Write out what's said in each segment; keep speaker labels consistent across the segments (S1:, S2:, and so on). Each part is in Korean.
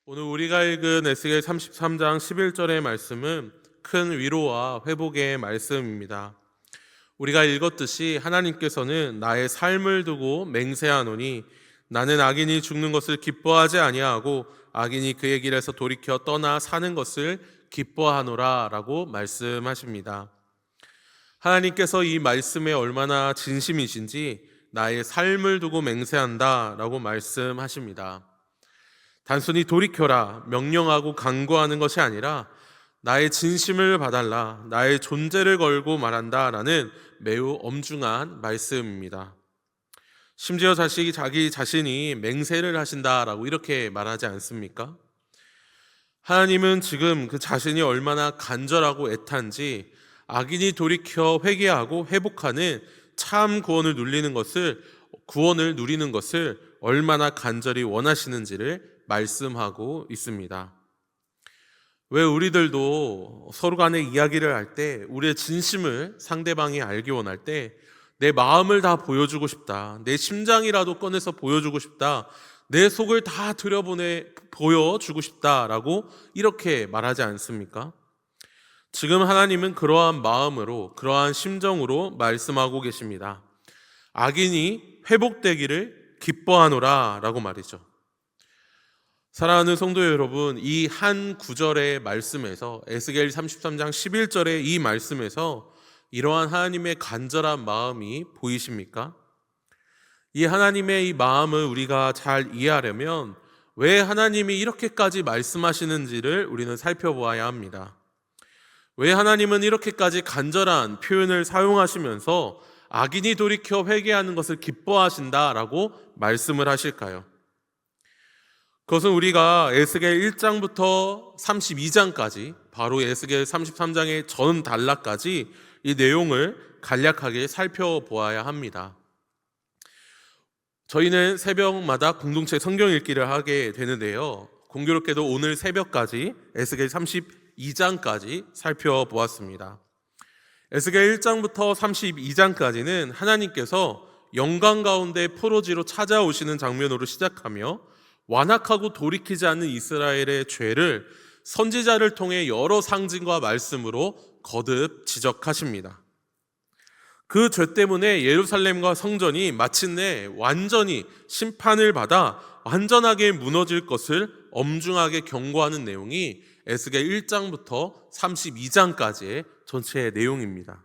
S1: 오늘 우리가 읽은 에스겔 33장 11절의 말씀은 큰 위로와 회복의 말씀입니다. 우리가 읽었듯이 하나님께서는 나의 삶을 두고 맹세하노니 나는 악인이 죽는 것을 기뻐하지 아니하고 악인이 그의 길에서 돌이켜 떠나 사는 것을 기뻐하노라 라고 말씀하십니다. 하나님께서 이 말씀에 얼마나 진심이신지 나의 삶을 두고 맹세한다 라고 말씀하십니다. 단순히 돌이켜라, 명령하고 간구하는 것이 아니라 나의 진심을 봐달라, 나의 존재를 걸고 말한다라는 매우 엄중한 말씀입니다. 심지어 자기 자신이 맹세를 하신다라고 이렇게 말하지 않습니까? 하나님은 지금 그 자신이 얼마나 간절하고 애탄지 악인이 돌이켜 회개하고 회복하는 참 구원을 누리는 것을 얼마나 간절히 원하시는지를 말씀하고 있습니다. 왜 우리들도 서로 간의 이야기를 할 때 우리의 진심을 상대방이 알기 원할 때 내 마음을 다 보여주고 싶다, 내 심장이라도 꺼내서 보여주고 싶다, 내 속을 다 보여주고 싶다라고 이렇게 말하지 않습니까? 지금 하나님은 그러한 마음으로, 그러한 심정으로 말씀하고 계십니다. 악인이 회복되기를 기뻐하노라 라고 말이죠. 사랑하는 성도 여러분, 이 한 구절의 말씀에서, 에스겔 33장 11절의 이 말씀에서 이러한 하나님의 간절한 마음이 보이십니까? 이 하나님의 이 마음을 우리가 잘 이해하려면 왜 하나님이 이렇게까지 말씀하시는지를 우리는 살펴보아야 합니다. 왜 하나님은 이렇게까지 간절한 표현을 사용하시면서 악인이 돌이켜 회개하는 것을 기뻐하신다라고 말씀을 하실까요? 그것은 우리가 에스겔 1장부터 32장까지, 바로 에스겔 33장의 전 단락까지 이 내용을 간략하게 살펴보아야 합니다. 저희는 새벽마다 공동체 성경 읽기를 하게 되는데요, 공교롭게도 오늘 새벽까지 에스겔 32장까지 살펴보았습니다. 에스겔 1장부터 32장까지는 하나님께서 영광 가운데 포로지로 찾아오시는 장면으로 시작하며 완악하고 돌이키지 않는 이스라엘의 죄를 선지자를 통해 여러 상징과 말씀으로 거듭 지적하십니다. 그 죄 때문에 예루살렘과 성전이 마침내 완전히 심판을 받아 완전하게 무너질 것을 엄중하게 경고하는 내용이 에스겔 1장부터 32장까지의 전체의 내용입니다.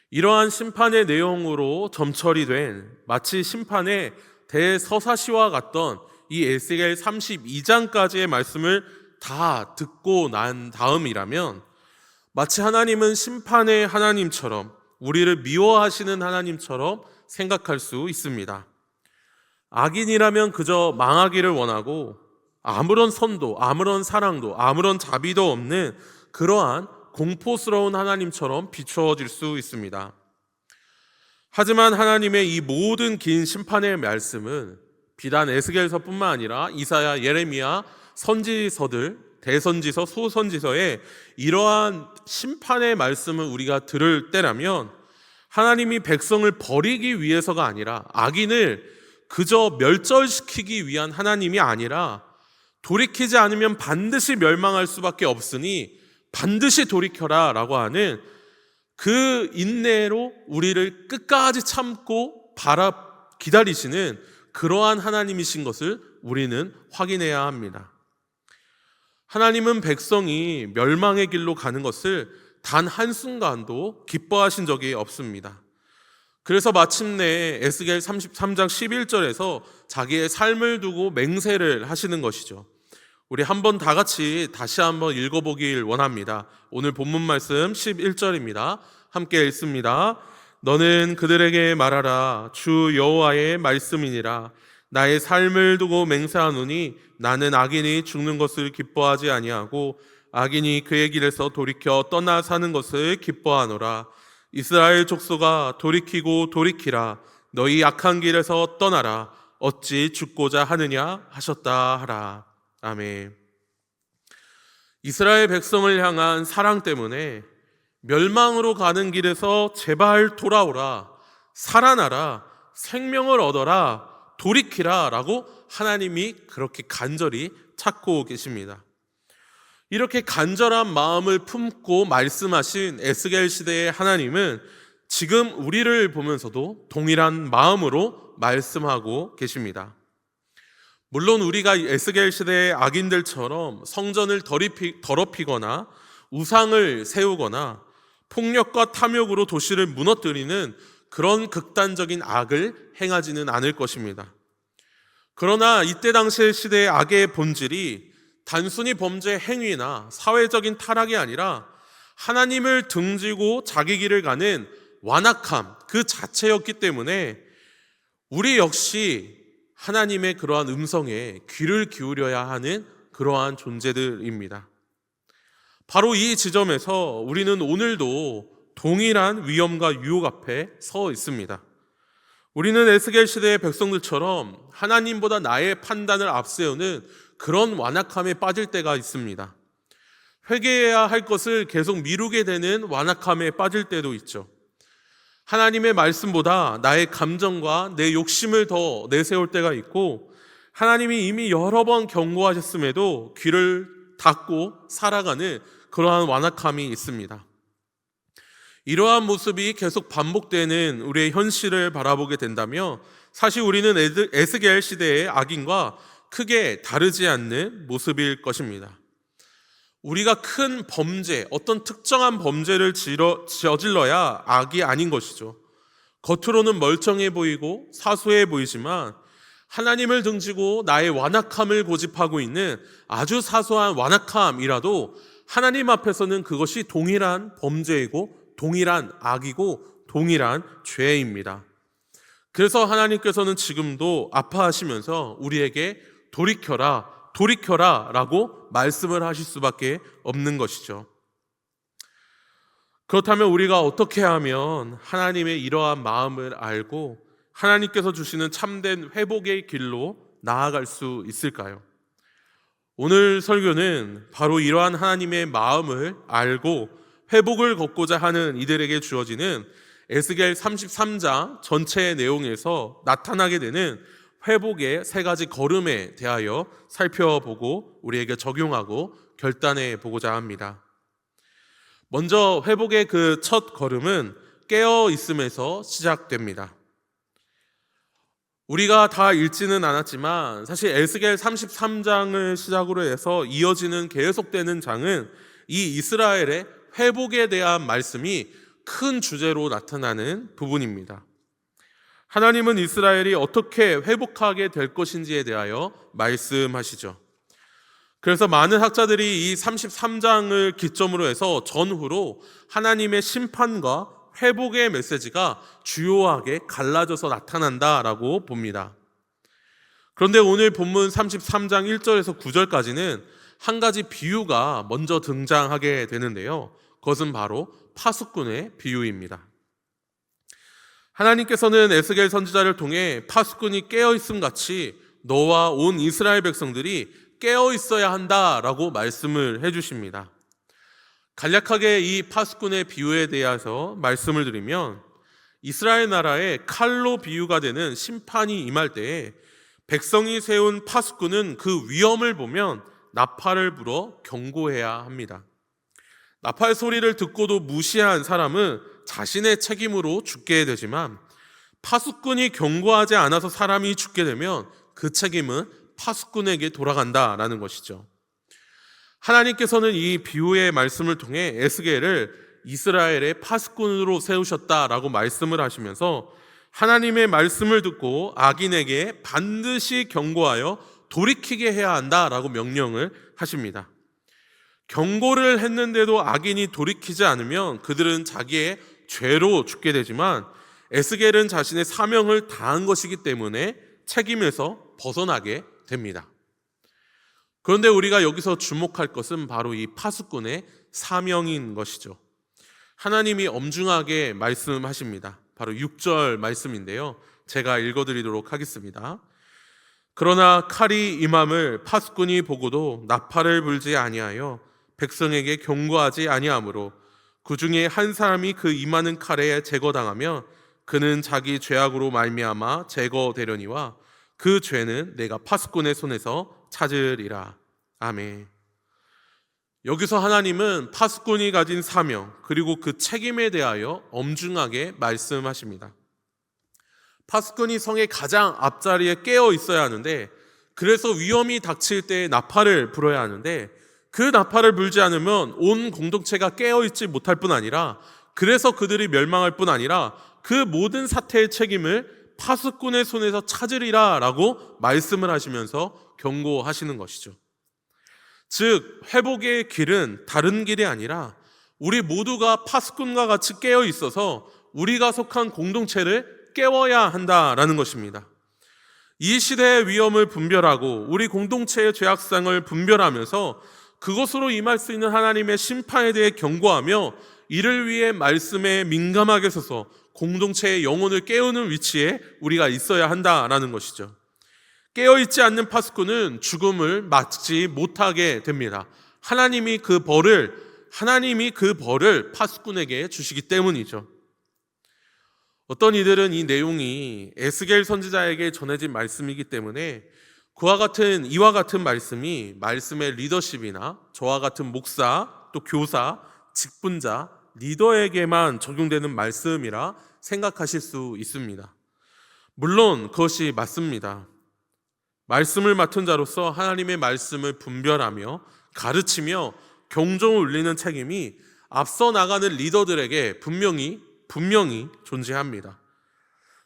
S1: 이러한 심판의 내용으로 점철이 된 마치 심판의 대서사시와 같던 이 에스겔 32장까지의 말씀을 다 듣고 난 다음이라면 마치 하나님은 심판의 하나님처럼, 우리를 미워하시는 하나님처럼 생각할 수 있습니다. 악인이라면 그저 망하기를 원하고 아무런 선도, 아무런 사랑도, 아무런 자비도 없는 그러한 공포스러운 하나님처럼 비추어질 수 있습니다. 하지만 하나님의 이 모든 긴 심판의 말씀은 비단 에스겔서뿐만 아니라 이사야, 예레미야 선지서들, 대선지서, 소선지서에 이러한 심판의 말씀을 우리가 들을 때라면 하나님이 백성을 버리기 위해서가 아니라, 악인을 그저 멸절시키기 위한 하나님이 아니라, 돌이키지 않으면 반드시 멸망할 수밖에 없으니 반드시 돌이켜라 라고 하는 그 인내로 우리를 끝까지 참고 기다리시는 그러한 하나님이신 것을 우리는 확인해야 합니다. 하나님은 백성이 멸망의 길로 가는 것을 단 한순간도 기뻐하신 적이 없습니다. 그래서 마침내 에스겔 33장 11절에서 자기의 삶을 두고 맹세를 하시는 것이죠. 우리 한번 다 같이 다시 한번 읽어보길 원합니다. 오늘 본문 말씀 11절입니다. 함께 읽습니다. 너는 그들에게 말하라. 주 여호와의 말씀이니라. 나의 삶을 두고 맹세하노니 나는 악인이 죽는 것을 기뻐하지 아니하고 악인이 그의 길에서 돌이켜 떠나 사는 것을 기뻐하노라. 이스라엘 족속아, 돌이키고 돌이키라. 너희 악한 길에서 떠나라. 어찌 죽고자 하느냐 하셨다 하라. 아멘. 이스라엘 백성을 향한 사랑 때문에 멸망으로 가는 길에서 제발 돌아오라, 살아나라, 생명을 얻어라, 돌이키라 라고 하나님이 그렇게 간절히 찾고 계십니다. 이렇게 간절한 마음을 품고 말씀하신 에스겔 시대의 하나님은 지금 우리를 보면서도 동일한 마음으로 말씀하고 계십니다. 물론 우리가 에스겔 시대의 악인들처럼 성전을 더럽히거나 우상을 세우거나 폭력과 탐욕으로 도시를 무너뜨리는 그런 극단적인 악을 행하지는 않을 것입니다. 그러나 이때 당시의 시대의 악의 본질이 단순히 범죄 행위나 사회적인 타락이 아니라 하나님을 등지고 자기 길을 가는 완악함 그 자체였기 때문에 우리 역시 하나님의 그러한 음성에 귀를 기울여야 하는 그러한 존재들입니다. 바로 이 지점에서 우리는 오늘도 동일한 위험과 유혹 앞에 서 있습니다. 우리는 에스겔 시대의 백성들처럼 하나님보다 나의 판단을 앞세우는 그런 완악함에 빠질 때가 있습니다. 회개해야 할 것을 계속 미루게 되는 완악함에 빠질 때도 있죠. 하나님의 말씀보다 나의 감정과 내 욕심을 더 내세울 때가 있고, 하나님이 이미 여러 번 경고하셨음에도 귀를 닫고 살아가는 그러한 완악함이 있습니다. 이러한 모습이 계속 반복되는 우리의 현실을 바라보게 된다면 사실 우리는 에스겔 시대의 악인과 크게 다르지 않는 모습일 것입니다. 우리가 큰 범죄, 어떤 특정한 범죄를 저질러야 악이 아닌 것이죠. 겉으로는 멀쩡해 보이고 사소해 보이지만 하나님을 등지고 나의 완악함을 고집하고 있는 아주 사소한 완악함이라도 하나님 앞에서는 그것이 동일한 범죄이고 동일한 악이고 동일한 죄입니다. 그래서 하나님께서는 지금도 아파하시면서 우리에게 돌이켜라 라고 말씀을 하실 수밖에 없는 것이죠. 그렇다면 우리가 어떻게 하면 하나님의 이러한 마음을 알고 하나님께서 주시는 참된 회복의 길로 나아갈 수 있을까요? 오늘 설교는 바로 이러한 하나님의 마음을 알고 회복을 걷고자 하는 이들에게 주어지는 에스겔 33장 전체의 내용에서 나타나게 되는 회복의 세 가지 걸음에 대하여 살펴보고 우리에게 적용하고 결단해 보고자 합니다. 먼저 회복의 그 첫 걸음은 깨어 있음에서 시작됩니다. 우리가 다 읽지는 않았지만 사실 에스겔 33장을 시작으로 해서 이어지는 계속되는 장은 이 이스라엘의 회복에 대한 말씀이 큰 주제로 나타나는 부분입니다. 하나님은 이스라엘이 어떻게 회복하게 될 것인지에 대하여 말씀하시죠. 그래서 많은 학자들이 이 33장을 기점으로 해서 전후로 하나님의 심판과 회복의 메시지가 주요하게 갈라져서 나타난다라고 봅니다. 그런데 오늘 본문 33장 1절에서 9절까지는 한 가지 비유가 먼저 등장하게 되는데요. 그것은 바로 파수꾼의 비유입니다. 하나님께서는 에스겔 선지자를 통해 파수꾼이 깨어있음 같이 너와 온 이스라엘 백성들이 깨어있어야 한다라고 말씀을 해주십니다. 간략하게 이 파수꾼의 비유에 대해서 말씀을 드리면 이스라엘 나라의 칼로 비유가 되는 심판이 임할 때에 백성이 세운 파수꾼은 그 위험을 보면 나팔을 불어 경고해야 합니다. 나팔 소리를 듣고도 무시한 사람은 자신의 책임으로 죽게 되지만 파수꾼이 경고하지 않아서 사람이 죽게 되면 그 책임은 파수꾼에게 돌아간다라는 것이죠. 하나님께서는 이 비유의 말씀을 통해 에스겔을 이스라엘의 파수꾼으로 세우셨다라고 말씀을 하시면서 하나님의 말씀을 듣고 악인에게 반드시 경고하여 돌이키게 해야 한다라고 명령을 하십니다. 경고를 했는데도 악인이 돌이키지 않으면 그들은 자기의 죄로 죽게 되지만 에스겔은 자신의 사명을 다한 것이기 때문에 책임에서 벗어나게 됩니다. 그런데 우리가 여기서 주목할 것은 바로 이 파수꾼의 사명인 것이죠. 하나님이 엄중하게 말씀하십니다. 바로 6절 말씀인데요. 제가 읽어드리도록 하겠습니다. 그러나 칼이 임함을 파수꾼이 보고도 나팔을 불지 아니하여 백성에게 경고하지 아니하므로 그 중에 한 사람이 그 임하는 칼에 제거당하면 그는 자기 죄악으로 말미암아 제거되려니와 그 죄는 내가 파수꾼의 손에서 찾으리라. 아멘. 여기서 하나님은 파수꾼이 가진 사명 그리고 그 책임에 대하여 엄중하게 말씀하십니다. 파수꾼이 성의 가장 앞자리에 깨어 있어야 하는데, 그래서 위험이 닥칠 때 나팔을 불어야 하는데, 그 나팔을 불지 않으면 온 공동체가 깨어 있지 못할 뿐 아니라, 그래서 그들이 멸망할 뿐 아니라 그 모든 사태의 책임을 파수꾼의 손에서 찾으리라 라고 말씀을 하시면서 경고하시는 것이죠. 즉 회복의 길은 다른 길이 아니라 우리 모두가 파수꾼과 같이 깨어 있어서 우리가 속한 공동체를 깨워야 한다라는 것입니다. 이 시대의 위험을 분별하고 우리 공동체의 죄악상을 분별하면서 그것으로 임할 수 있는 하나님의 심판에 대해 경고하며 이를 위해 말씀에 민감하게 서서 공동체의 영혼을 깨우는 위치에 우리가 있어야 한다라는 것이죠. 깨어있지 않는 파수꾼은 죽음을 맞지 못하게 됩니다. 하나님이 그 벌을 파수꾼에게 주시기 때문이죠. 어떤 이들은 이 내용이 에스겔 선지자에게 전해진 말씀이기 때문에 이와 같은 말씀이 말씀의 리더십이나 저와 같은 목사, 또 교사, 직분자, 리더에게만 적용되는 말씀이라 생각하실 수 있습니다. 물론 그것이 맞습니다. 말씀을 맡은 자로서 하나님의 말씀을 분별하며 가르치며 경종을 울리는 책임이 앞서 나가는 리더들에게 분명히 존재합니다.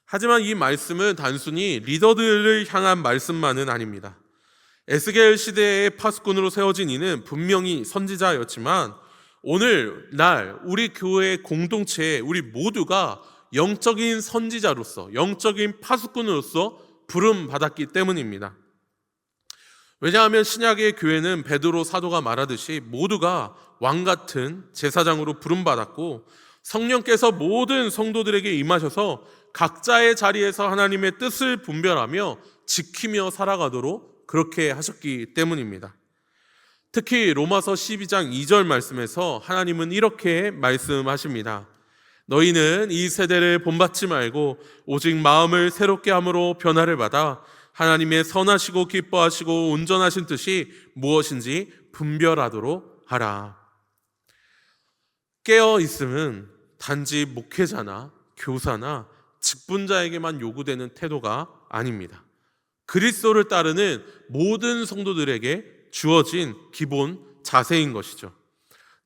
S1: 하지만 이 말씀은 단순히 리더들을 향한 말씀만은 아닙니다. 에스겔 시대의 파수꾼으로 세워진 이는 분명히 선지자였지만 오늘날 우리 교회 공동체에 우리 모두가 영적인 선지자로서, 영적인 파수꾼으로서 부름받았기 때문입니다. 왜냐하면 신약의 교회는 베드로 사도가 말하듯이 모두가 왕같은 제사장으로 부름받았고 성령께서 모든 성도들에게 임하셔서 각자의 자리에서 하나님의 뜻을 분별하며 지키며 살아가도록 그렇게 하셨기 때문입니다. 특히 로마서 12장 2절 말씀에서 하나님은 이렇게 말씀하십니다. 너희는 이 세대를 본받지 말고 오직 마음을 새롭게 함으로 변화를 받아 하나님의 선하시고 기뻐하시고 온전하신 뜻이 무엇인지 분별하도록 하라. 깨어 있음은 단지 목회자나 교사나 직분자에게만 요구되는 태도가 아닙니다. 그리스도를 따르는 모든 성도들에게 주어진 기본 자세인 것이죠.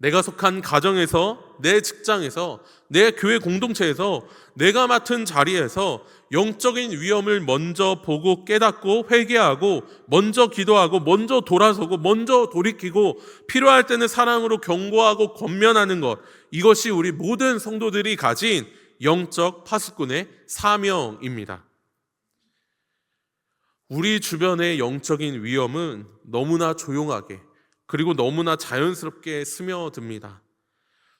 S1: 내가 속한 가정에서, 내 직장에서, 내 교회 공동체에서, 내가 맡은 자리에서 영적인 위험을 먼저 보고 깨닫고 회개하고 먼저 기도하고 먼저 돌아서고 먼저 돌이키고 필요할 때는 사랑으로 경고하고 권면하는 것, 이것이 우리 모든 성도들이 가진 영적 파수꾼의 사명입니다. 우리 주변의 영적인 위험은 너무나 조용하게 그리고 너무나 자연스럽게 스며듭니다.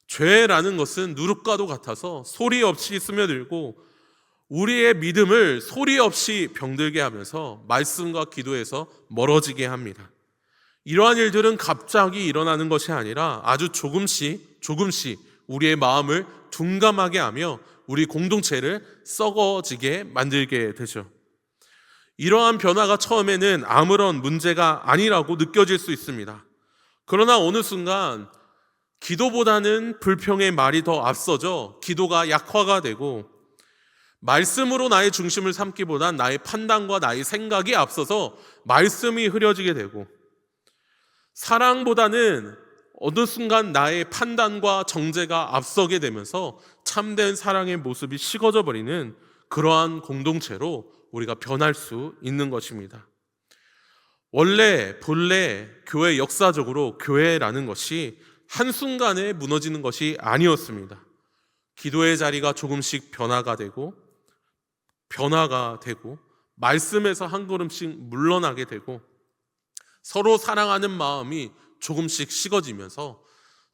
S1: 죄라는 것은 누룩과도 같아서 소리 없이 스며들고 우리의 믿음을 소리 없이 병들게 하면서 말씀과 기도에서 멀어지게 합니다. 이러한 일들은 갑자기 일어나는 것이 아니라 아주 조금씩 우리의 마음을 둔감하게 하며 우리 공동체를 썩어지게 만들게 되죠. 이러한 변화가 처음에는 아무런 문제가 아니라고 느껴질 수 있습니다. 그러나 어느 순간 기도보다는 불평의 말이 더 앞서져 기도가 약화가 되고 말씀으로 나의 중심을 삼기보단 나의 판단과 나의 생각이 앞서서 말씀이 흐려지게 되고 사랑보다는 어느 순간 나의 판단과 정죄가 앞서게 되면서 참된 사랑의 모습이 식어져 버리는 그러한 공동체로 우리가 변할 수 있는 것입니다. 본래 교회 역사적으로 교회라는 것이 한순간에 무너지는 것이 아니었습니다. 기도의 자리가 조금씩 변화가 되고 말씀에서 한 걸음씩 물러나게 되고 서로 사랑하는 마음이 조금씩 식어지면서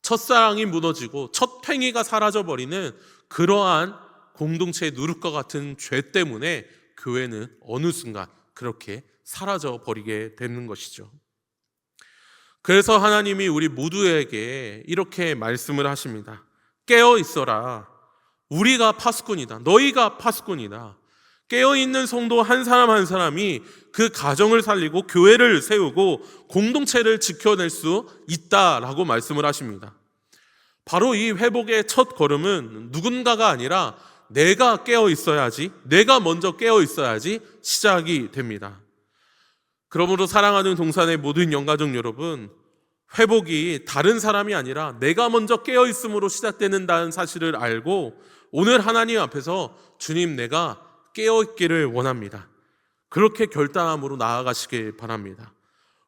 S1: 첫사랑이 무너지고 첫 팽이가 사라져버리는 그러한 공동체의 누룩과 같은 죄 때문에 교회는 어느 순간 그렇게 사라져버리게 되는 것이죠. 그래서 하나님이 우리 모두에게 이렇게 말씀을 하십니다. 깨어 있어라. 우리가 파수꾼이다. 너희가 파수꾼이다. 깨어있는 성도 한 사람 한 사람이 그 가정을 살리고 교회를 세우고 공동체를 지켜낼 수 있다라고 말씀을 하십니다. 바로 이 회복의 첫 걸음은 누군가가 아니라 내가 깨어 있어야지, 내가 먼저 깨어 있어야지 시작이 됩니다. 그러므로 사랑하는 동산의 모든 영가족 여러분, 회복이 다른 사람이 아니라 내가 먼저 깨어 있음으로 시작되는다는 사실을 알고 오늘 하나님 앞에서 주님, 내가 깨어 있기를 원합니다. 그렇게 결단함으로 나아가시길 바랍니다.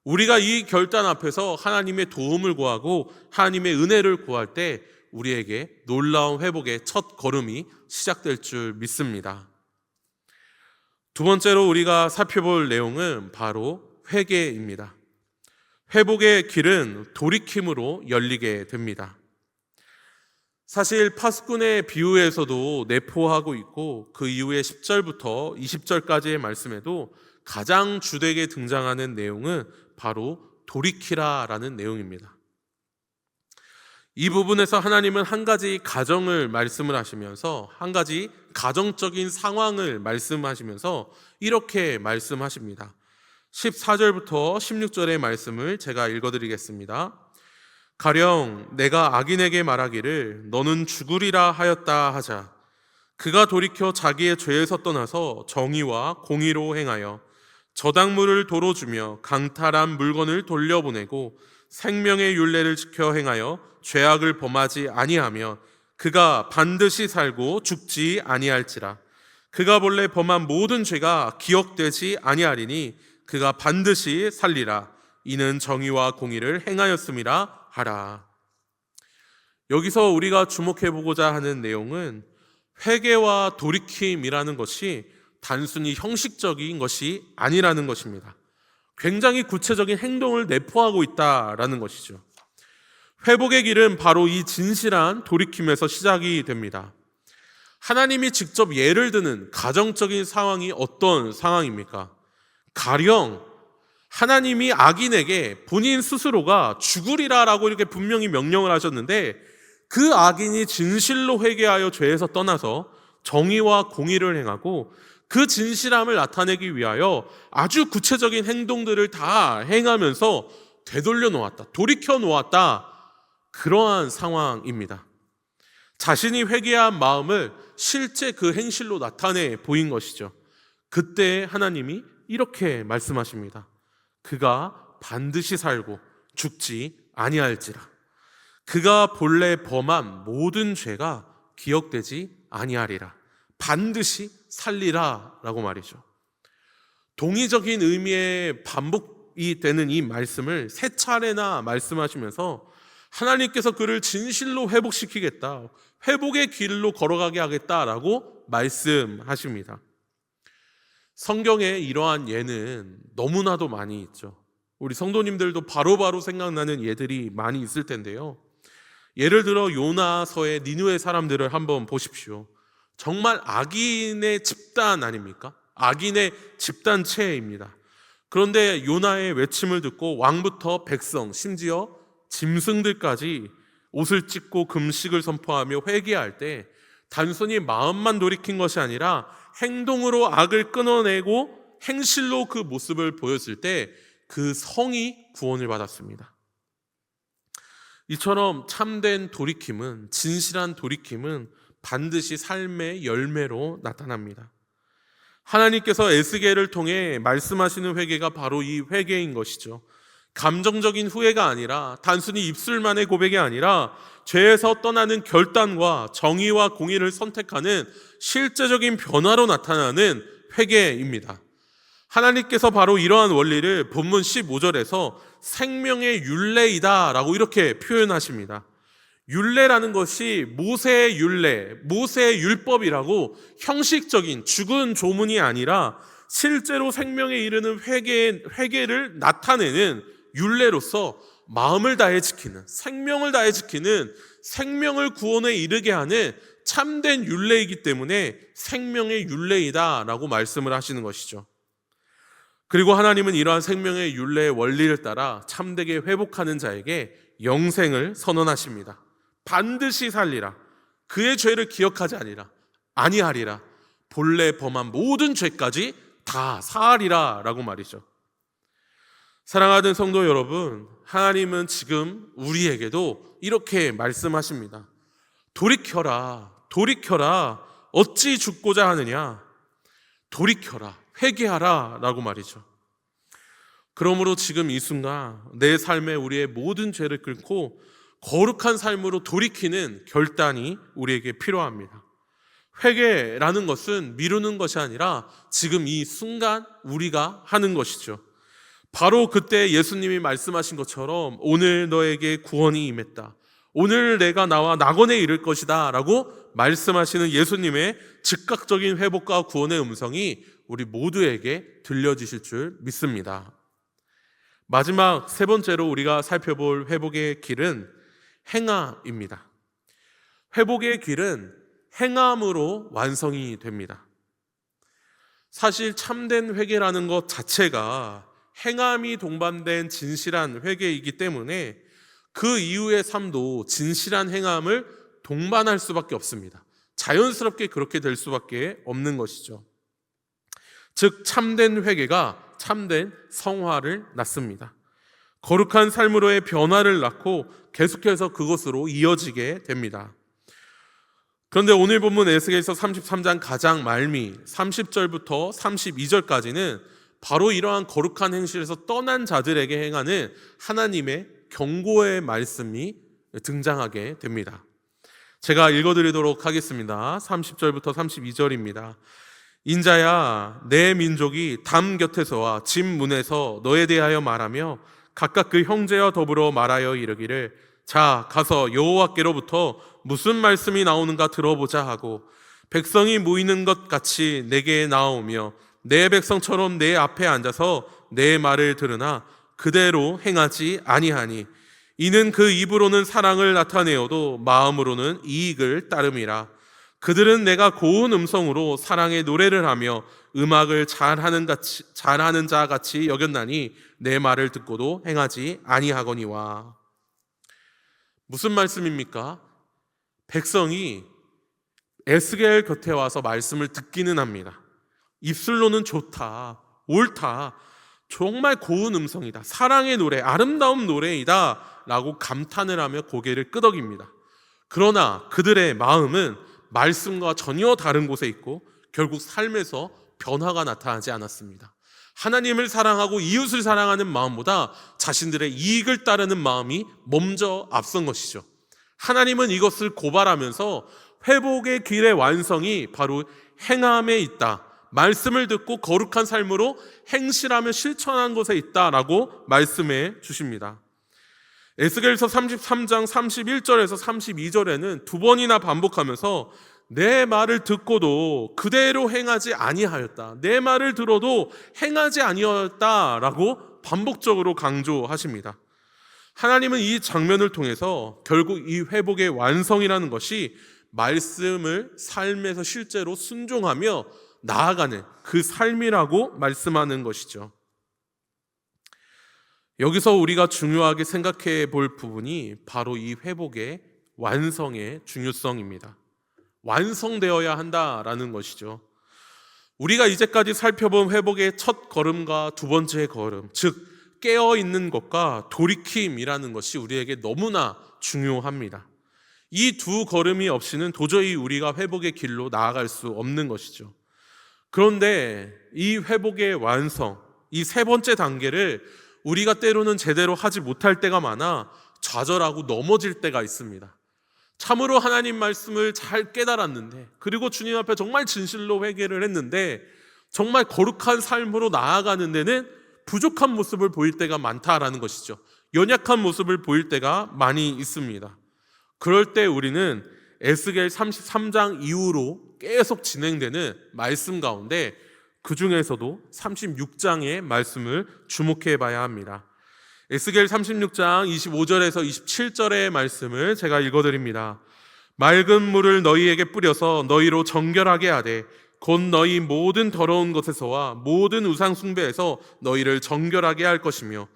S1: 우리가 이 결단 앞에서 하나님의 도움을 구하고 하나님의 은혜를 구할 때 우리에게 놀라운 회복의 첫 걸음이 시작될 줄 믿습니다. 두 번째로 우리가 살펴볼 내용은 바로 회개입니다. 회복의 길은 돌이킴으로 열리게 됩니다. 사실 파수꾼의 비유에서도 내포하고 있고 그 이후에 10절부터 20절까지의 말씀에도 가장 주되게 등장하는 내용은 바로 돌이키라라는 내용입니다. 이 부분에서 하나님은 한 가지 가정을 말씀을 하시면서 한 가지 가정적인 상황을 말씀하시면서 이렇게 말씀하십니다. 14절부터 16절의 말씀을 제가 읽어드리겠습니다. 가령 내가 악인에게 말하기를 너는 죽으리라 하였다 하자 그가 돌이켜 자기의 죄에서 떠나서 정의와 공의로 행하여 저당물을 도로 주며 강탈한 물건을 돌려보내고 생명의 율례를 지켜 행하여 죄악을 범하지 아니하며 그가 반드시 살고 죽지 아니할지라. 그가 본래 범한 모든 죄가 기억되지 아니하리니 그가 반드시 살리라. 이는 정의와 공의를 행하였음이라 하라. 여기서 우리가 주목해보고자 하는 내용은 회개와 돌이킴이라는 것이 단순히 형식적인 것이 아니라는 것입니다. 굉장히 구체적인 행동을 내포하고 있다라는 것이죠. 회복의 길은 바로 이 진실한 돌이킴에서 시작이 됩니다. 하나님이 직접 예를 드는 가정적인 상황이 어떤 상황입니까? 가령 하나님이 악인에게 본인 스스로가 죽으리라라고 이렇게 분명히 명령을 하셨는데 그 악인이 진실로 회개하여 죄에서 떠나서 정의와 공의를 행하고 그 진실함을 나타내기 위하여 아주 구체적인 행동들을 다 행하면서 되돌려 놓았다, 돌이켜 놓았다, 그러한 상황입니다. 자신이 회개한 마음을 실제 그 행실로 나타내 보인 것이죠. 그때 하나님이 이렇게 말씀하십니다. 그가 반드시 살고 죽지 아니할지라. 그가 본래 범한 모든 죄가 기억되지 아니하리라. 반드시 살리라 라고 말이죠. 동의적인 의미의 반복이 되는 이 말씀을 세 차례나 말씀하시면서 하나님께서 그를 진실로 회복시키겠다, 회복의 길로 걸어가게 하겠다라고 말씀하십니다. 성경에 이러한 예는 너무나도 많이 있죠. 우리 성도님들도 바로바로 생각나는 예들이 많이 있을 텐데요. 예를 들어 요나서의 니느웨 사람들을 한번 보십시오. 정말 악인의 집단 아닙니까? 악인의 집단체입니다. 그런데 요나의 외침을 듣고 왕부터 백성, 심지어 짐승들까지 옷을 찢고 금식을 선포하며 회개할 때 단순히 마음만 돌이킨 것이 아니라 행동으로 악을 끊어내고 행실로 그 모습을 보였을 때 그 성이 구원을 받았습니다. 이처럼 참된 돌이킴은, 진실한 돌이킴은 반드시 삶의 열매로 나타납니다. 하나님께서 에스겔을 통해 말씀하시는 회개가 바로 이 회개인 것이죠. 감정적인 후회가 아니라, 단순히 입술만의 고백이 아니라 죄에서 떠나는 결단과 정의와 공의를 선택하는 실제적인 변화로 나타나는 회개입니다. 하나님께서 바로 이러한 원리를 본문 15절에서 생명의 율례이다 라고 이렇게 표현하십니다. 율례라는 것이 모세의 율례, 모세의 율법이라고 형식적인 죽은 조문이 아니라 실제로 생명에 이르는 회개를 나타내는 율례로서 마음을 다해 지키는, 생명을 다해 지키는, 생명을 구원에 이르게 하는 참된 율례이기 때문에 생명의 율례이다 라고 말씀을 하시는 것이죠. 그리고 하나님은 이러한 생명의 율례의 원리를 따라 참되게 회복하는 자에게 영생을 선언하십니다. 반드시 살리라. 그의 죄를 기억하지 아니하리라. 본래 범한 모든 죄까지 다 사하리라 라고 말이죠. 사랑하는 성도 여러분, 하나님은 지금 우리에게도 이렇게 말씀하십니다. 돌이켜라, 돌이켜라, 어찌 죽고자 하느냐? 돌이켜라, 회개하라 라고 말이죠. 그러므로 지금 이 순간 내 삶에 우리의 모든 죄를 끊고 거룩한 삶으로 돌이키는 결단이 우리에게 필요합니다. 회개라는 것은 미루는 것이 아니라 지금 이 순간 우리가 하는 것이죠. 바로 그때 예수님이 말씀하신 것처럼 오늘 너에게 구원이 임했다, 오늘 내가 나와 낙원에 이를 것이다 라고 말씀하시는 예수님의 즉각적인 회복과 구원의 음성이 우리 모두에게 들려지실 줄 믿습니다. 마지막 세 번째로 우리가 살펴볼 회복의 길은 행함입니다. 회복의 길은 행함으로 완성이 됩니다. 사실 참된 회개라는 것 자체가 행함이 동반된 진실한 회개이기 때문에 그 이후의 삶도 진실한 행함을 동반할 수밖에 없습니다. 자연스럽게 그렇게 될 수밖에 없는 것이죠. 즉 참된 회개가 참된 성화를 낳습니다. 거룩한 삶으로의 변화를 낳고 계속해서 그것으로 이어지게 됩니다. 그런데 오늘 본문 에스겔서 33장 가장 말미 30절부터 32절까지는 바로 이러한 거룩한 행실에서 떠난 자들에게 행하는 하나님의 경고의 말씀이 등장하게 됩니다. 제가 읽어드리도록 하겠습니다. 30절부터 32절입니다. 인자야, 내 민족이 담 곁에서와 집 문에서 너에 대하여 말하며 각각 그 형제와 더불어 말하여 이르기를, 자, 가서 여호와께로부터 무슨 말씀이 나오는가 들어보자 하고 백성이 모이는 것 같이 내게 나오며 내 백성처럼 내 앞에 앉아서 내 말을 들으나 그대로 행하지 아니하니 이는 그 입으로는 사랑을 나타내어도 마음으로는 이익을 따름이라. 그들은 내가 고운 음성으로 사랑의 노래를 하며 음악을 잘하는 자 같이 여겼나니 내 말을 듣고도 행하지 아니하거니와. 무슨 말씀입니까? 백성이 에스겔 곁에 와서 말씀을 듣기는 합니다. 입술로는 좋다, 옳다, 정말 고운 음성이다, 사랑의 노래, 아름다운 노래이다 라고 감탄을 하며 고개를 끄덕입니다. 그러나 그들의 마음은 말씀과 전혀 다른 곳에 있고 결국 삶에서 변화가 나타나지 않았습니다. 하나님을 사랑하고 이웃을 사랑하는 마음보다 자신들의 이익을 따르는 마음이 먼저 앞선 것이죠. 하나님은 이것을 고발하면서 회복의 길의 완성이 바로 행함에 있다, 말씀을 듣고 거룩한 삶으로 행실하며 실천한 것에 있다라고 말씀해 주십니다. 에스겔서 33장 31절에서 32절에는 두 번이나 반복하면서 내 말을 듣고도 그대로 행하지 아니하였다, 내 말을 들어도 행하지 아니하였다라고 반복적으로 강조하십니다. 하나님은 이 장면을 통해서 결국 이 회복의 완성이라는 것이 말씀을 삶에서 실제로 순종하며 나아가는 그 삶이라고 말씀하는 것이죠. 여기서 우리가 중요하게 생각해 볼 부분이 바로 이 회복의 완성의 중요성입니다. 완성되어야 한다라는 것이죠. 우리가 이제까지 살펴본 회복의 첫 걸음과 두 번째 걸음, 즉 깨어있는 것과 돌이킴이라는 것이 우리에게 너무나 중요합니다. 이 두 걸음이 없이는 도저히 우리가 회복의 길로 나아갈 수 없는 것이죠. 그런데 이 회복의 완성, 이 세 번째 단계를 우리가 때로는 제대로 하지 못할 때가 많아 좌절하고 넘어질 때가 있습니다. 참으로 하나님 말씀을 잘 깨달았는데, 그리고 주님 앞에 정말 진실로 회개를 했는데 정말 거룩한 삶으로 나아가는 데는 부족한 모습을 보일 때가 많다라는 것이죠. 연약한 모습을 보일 때가 많이 있습니다. 그럴 때 우리는 에스겔 33장 이후로 계속 진행되는 말씀 가운데 그 중에서도 36장의 말씀을 주목해 봐야 합니다. 에스겔 36장 25절에서 27절의 말씀을 제가 읽어드립니다. 맑은 물을 너희에게 뿌려서 너희로 정결하게 하되 곧 너희 모든 더러운 것에서와 모든 우상 숭배에서 너희를 정결하게 할 것이며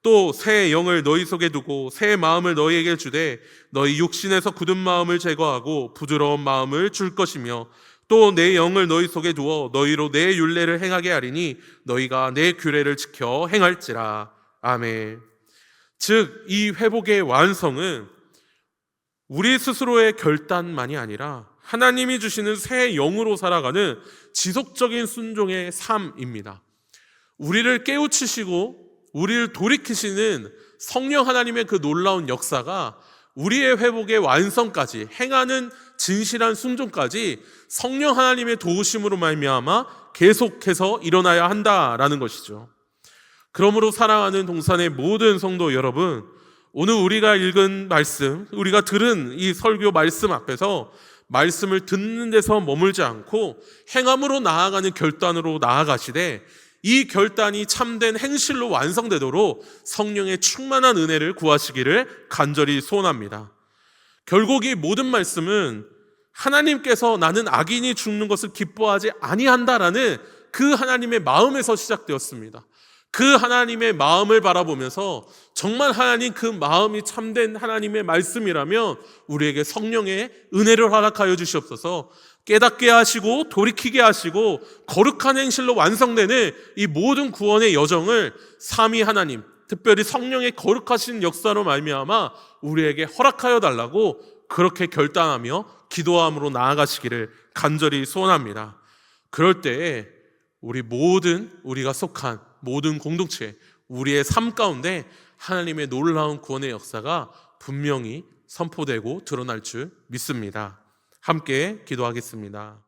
S1: 또 새 영을 너희 속에 두고 새 마음을 너희에게 주되 너희 육신에서 굳은 마음을 제거하고 부드러운 마음을 줄 것이며 또 내 영을 너희 속에 두어 너희로 내 율례를 행하게 하리니 너희가 내 규례를 지켜 행할지라. 아멘. 즉, 이 회복의 완성은 우리 스스로의 결단만이 아니라 하나님이 주시는 새 영으로 살아가는 지속적인 순종의 삶입니다. 우리를 깨우치시고 우리를 돌이키시는 성령 하나님의 그 놀라운 역사가 우리의 회복의 완성까지, 행하는 진실한 순종까지 성령 하나님의 도우심으로 말미암아 계속해서 일어나야 한다라는 것이죠. 그러므로 사랑하는 동산의 모든 성도 여러분, 오늘 우리가 읽은 말씀, 우리가 들은 이 설교 말씀 앞에서 말씀을 듣는 데서 머물지 않고 행함으로 나아가는 결단으로 나아가시되, 이 결단이 참된 행실로 완성되도록 성령의 충만한 은혜를 구하시기를 간절히 소원합니다. 결국 이 모든 말씀은 하나님께서 나는 악인이 죽는 것을 기뻐하지 아니한다라는 그 하나님의 마음에서 시작되었습니다. 그 하나님의 마음을 바라보면서 정말 하나님 그 마음이 참된 하나님의 말씀이라면 우리에게 성령의 은혜를 허락하여 주시옵소서. 깨닫게 하시고 돌이키게 하시고 거룩한 행실로 완성되는 이 모든 구원의 여정을 삼위 하나님, 특별히 성령의 거룩하신 역사로 말미암아 우리에게 허락하여 달라고 그렇게 결단하며 기도함으로 나아가시기를 간절히 소원합니다. 그럴 때에 우리가 속한 모든 공동체, 우리의 삶 가운데 하나님의 놀라운 구원의 역사가 분명히 선포되고 드러날 줄 믿습니다. 함께 기도하겠습니다.